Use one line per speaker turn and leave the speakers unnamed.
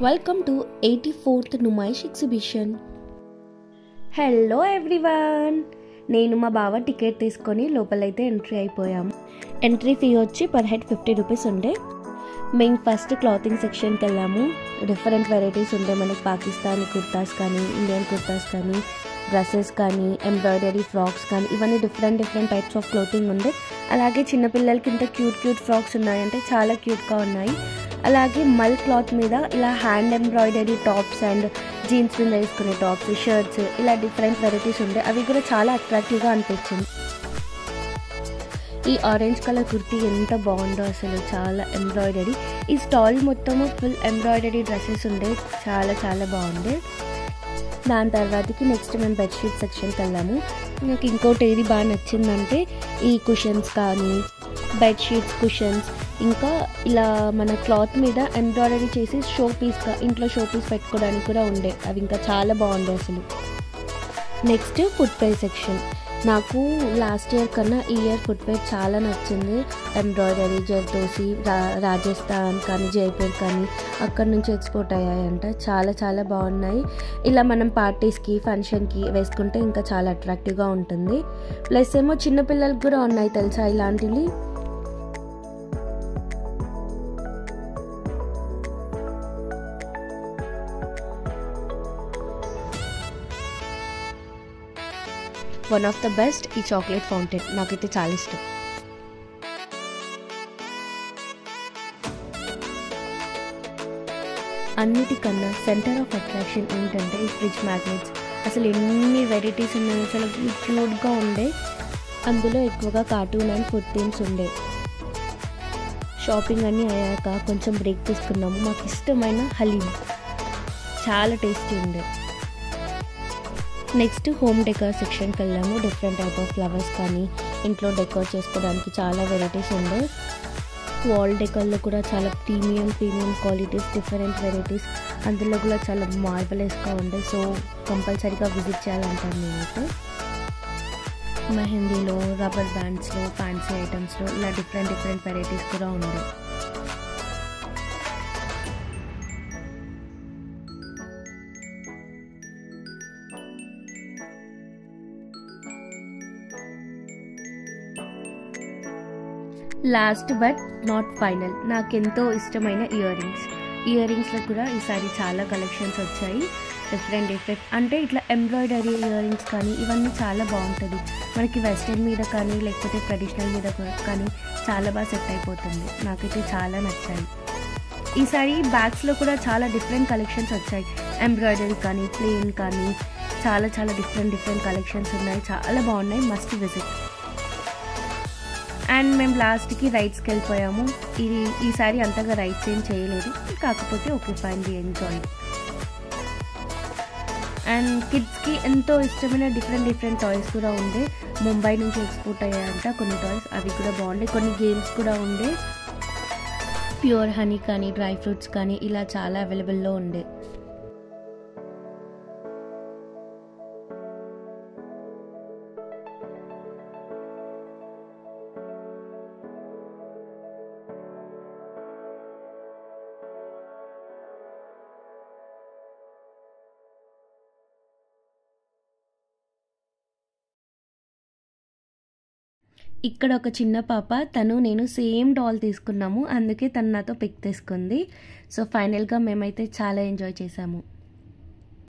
Welcome to 84th Numaish exhibition. Hello everyone, నేను మా బావ టికెట్ తీసుకొని లోపలైతే ఎంట్రీ అయిపోయాము. ఎంట్రీ ఫీ వచ్చి పర్ హెడ్ 50 రూపీస్ ఉండే. మేము ఫస్ట్ క్లాతింగ్ సెక్షన్కి వెళ్ళాము. డిఫరెంట్ వెరైటీస్ ఉండే, మనకి పాకిస్తానీ కుర్తాస్ కానీ, ఇండియన్ కుర్తాస్ కానీ, డ్రెస్సెస్ కానీ, ఎంబ్రాయిడరీ ఫ్రాక్స్ కానీ, ఇవన్నీ డిఫరెంట్ టైప్స్ ఆఫ్ క్లోతింగ్ ఉండే. అలాగే చిన్నపిల్లలకి ఇంత క్యూట్ ఫ్రాక్స్ ఉన్నాయంటే చాలా క్యూట్గా ఉన్నాయి. అలాగే మల్ క్లాత్ మీద ఇలా hand embroidery tops and jeans మీద వేసుకునే టాప్స్, షర్ట్స్, ఇలా డిఫరెంట్ వెరైటీస్ ఉండే. అవి కూడా చాలా అట్రాక్టివ్గా అనిపించింది. ఈ ఆరెంజ్ కలర్ కుర్తీ ఎంత బాగుందో అసలు, చాలా ఎంబ్రాయిడరీ. ఈ స్టాల్ మొత్తము ఫుల్ ఎంబ్రాయిడరీ డ్రెస్సెస్ ఉండే, చాలా బాగుండే. దాని తర్వాతకి నెక్స్ట్ మేము బెడ్షీట్ సెక్షన్కి వెళ్ళాము. నాకు ఇంకోటి ఏది బాగా నచ్చిందంటే ఈ కుషన్స్ కానీ, బెడ్షీట్స్, కుషన్స్, ఇంకా ఇలా మన క్లాత్ మీద ఎంబ్రాయిడరీ చేసి ఇంట్లో షో పీస్ పెట్టుకోవడానికి కూడా ఉండే. అవి ఇంకా చాలా బాగుండే అసలు. Next footwear section. నాకు లాస్ట్ ఇయర్ కన్నా ఈ ఇయర్ ఫుట్వేర్ చాలా నచ్చింది. ఎంబ్రాయిడరీ జర్దోసి, రాజస్థాన్ కానీ, జైపూర్ కానీ అక్కడ నుంచి ఎక్స్పోర్ట్ అయ్యాయంట. చాలా బాగున్నాయి. ఇలా మనం పార్టీస్కి, ఫంక్షన్కి వేసుకుంటే ఇంకా చాలా అట్రాక్టివ్గా ఉంటుంది. ప్లస్ ఏమో చిన్నపిల్లలకి కూడా ఉన్నాయి తెలుసా ఇలాంటివి. వన్ ఆఫ్ ద బెస్ట్ ఈ చాక్లెట్ ఫౌంటైన్, నాకైతే చాలా ఇష్టం. అన్నిటికన్నా సెంటర్ ఆఫ్ అట్రాక్షన్ ఏంటంటే ఈ ఫ్రిడ్జ్ మ్యాగ్నెట్స్. అసలు ఎన్ని వెరైటీస్ ఉన్నాయి, అసలు క్యూట్గా ఉండే. అందులో ఎక్కువగా కార్టూన్ అండ్ ఫుడ్ థీమ్స్ ఉండే. షాపింగ్ అన్నీ అయ్యాక కొంచెం బ్రేక్ తీసుకున్నాము. మాకు ఇష్టమైన హలీం చాలా టేస్టీ ఉండే. నెక్స్ట్ హోమ్ డెకోర్ సెక్షన్కి వెళ్ళాము. డిఫరెంట్ టైప్ ఆఫ్ ఫ్లవర్స్ కానీ, ఇంట్లో డెకోర్ చేసుకోవడానికి చాలా వెరైటీస్ ఉండే. వాల్ డెకోర్లో కూడా చాలా ప్రీమియం క్వాలిటీస్, డిఫరెంట్ వెరైటీస్, అందులో కూడా చాలా మార్వలెస్గా ఉండే. సో కంపల్సరీగా విజిట్ చేయాలంటాను నేనైతే. మెహందీలో, రబ్బర్ బ్యాండ్స్లో, ఫ్యాన్సీ ఐటమ్స్లో ఇలా డిఫరెంట్ వెరైటీస్ కూడా ఉండే. లాస్ట్ బట్ నాట్ ఫైనల్, నాకెంతో ఇష్టమైన ఇయర్ రింగ్స్లో కూడా ఈసారి చాలా కలెక్షన్స్ వచ్చాయి. డిఫరెంట్ అంటే ఇట్లా ఎంబ్రాయిడరీ ఇయర్ రింగ్స్ కానీ ఇవన్నీ చాలా బాగుంటుంది. మనకి వెస్ట్రన్ మీద కానీ లేకపోతే ట్రెడిషనల్ మీద కానీ చాలా బాగా సెట్ అయిపోతుంది. నాకైతే చాలా నచ్చాయి. ఈసారి బ్యాగ్స్లో కూడా చాలా డిఫరెంట్ కలెక్షన్స్ వచ్చాయి. ఎంబ్రాయిడరీ కానీ, ప్లెయిన్ కానీ, చాలా డిఫరెంట్ కలెక్షన్స్ ఉన్నాయి. చాలా బాగున్నాయి, మస్ట్ విజిట్. అండ్ మేము లాస్ట్కి రైడ్స్కి వెళ్ళిపోయాము. ఈసారి అంతగా రైడ్స్ ఏం చేయలేదు, కాకపోతే okay fine, we enjoy. And కిడ్స్కి ఎంతో ఇష్టమైన డిఫరెంట్ టాయ్స్ కూడా ఉండే. ముంబై నుంచి ఎక్స్పోర్ట్ అయ్యాయంట కొన్ని టాయ్స్, అవి కూడా బాగుండే. కొన్ని గేమ్స్ కూడా ఉండే. ప్యూర్ హనీ కానీ, డ్రై ఫ్రూట్స్ కానీ ఇలా చాలా అవైలబుల్లో ఉండే. ఇక్కడ ఒక చిన్న పాప, నేను సేమ్ డాల్ తీసుకున్నాము, అందుకే తను నాతో పిక్ తీసుకుంది. సో ఫైనల్గా మేమైతే చాలా ఎంజాయ్ చేసాము.